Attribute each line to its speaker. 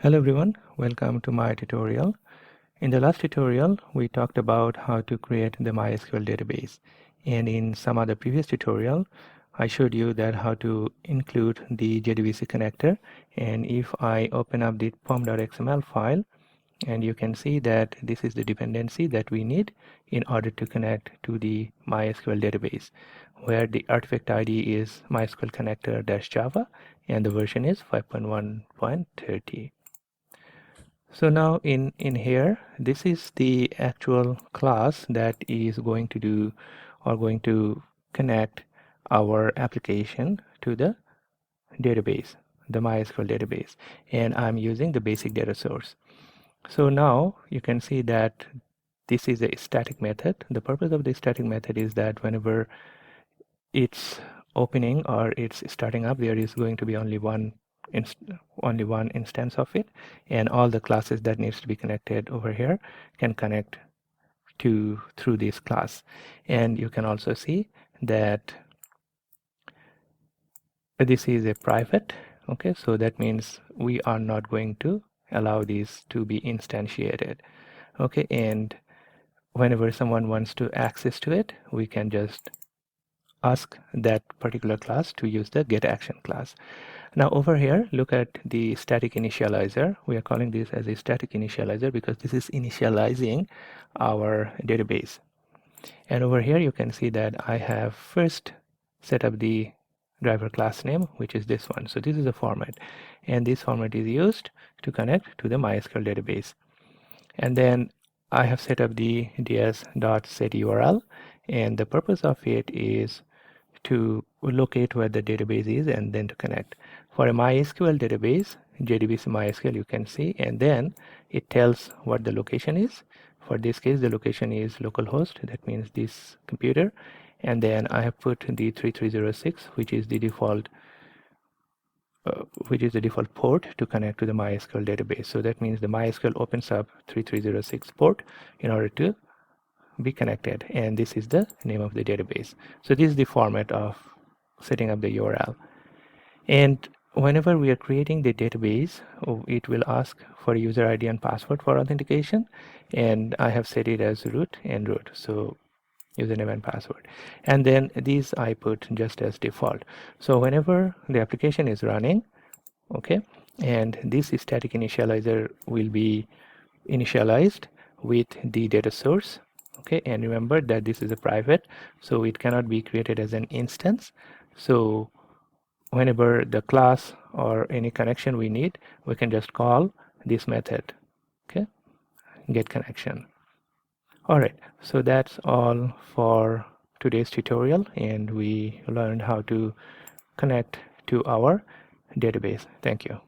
Speaker 1: Hello everyone, welcome to my tutorial. In the last tutorial, we talked about how to create the MySQL database. And in some other previous tutorial, I showed you that how to include the JDBC connector. And if I open up the pom.xml file, and you can see that this is the dependency that we need in order to connect to the MySQL database, where the artifact ID is MySQL connector-java and the version is 5.1.30. So now in here, this is the actual class that is going to do or going to connect our application to the database, the MySQL database, and I'm using the basic data source. So now you can see that this is a static method. The purpose of the static method is that whenever it's opening or it's starting up, there is going to be only one instance of it, and all the classes that needs to be connected over here can connect through this class. And you can also see that this is a private. Okay, so that means we are not going to allow these to be instantiated. Okay, and whenever someone wants to access to it, we can just ask that particular class to use the getAction class. Now over here, look at the static initializer. We are calling this as a static initializer because this is initializing our database. And over here, you can see that I have first set up the driver class name, which is this one. So this is a format, and this format is used to connect to the MySQL database. And then I have set up the ds.setURL, and the purpose of it is to locate where the database is and then to connect. For a MySQL database, JDBC MySQL, you can see, and then it tells what the location is. For this case, the location is localhost, that means this computer, and then I have put the 3306, which is the default port to connect to the MySQL database. So that means the MySQL opens up 3306 port in order to be connected, and this is the name of the database. So this is the format of setting up the URL. And whenever we are creating the database, it will ask for user ID and password for authentication, and I have set it as root and root, so username and password, and then these I put just as default. So whenever the application is running, okay, and this static initializer will be initialized with the data source. Okay, and remember that this is a private, so it cannot be created as an instance. So whenever the class or any connection we need, we can just call this method, okay, get connection. All right, so that's all for today's tutorial, and we learned how to connect to our database. Thank you.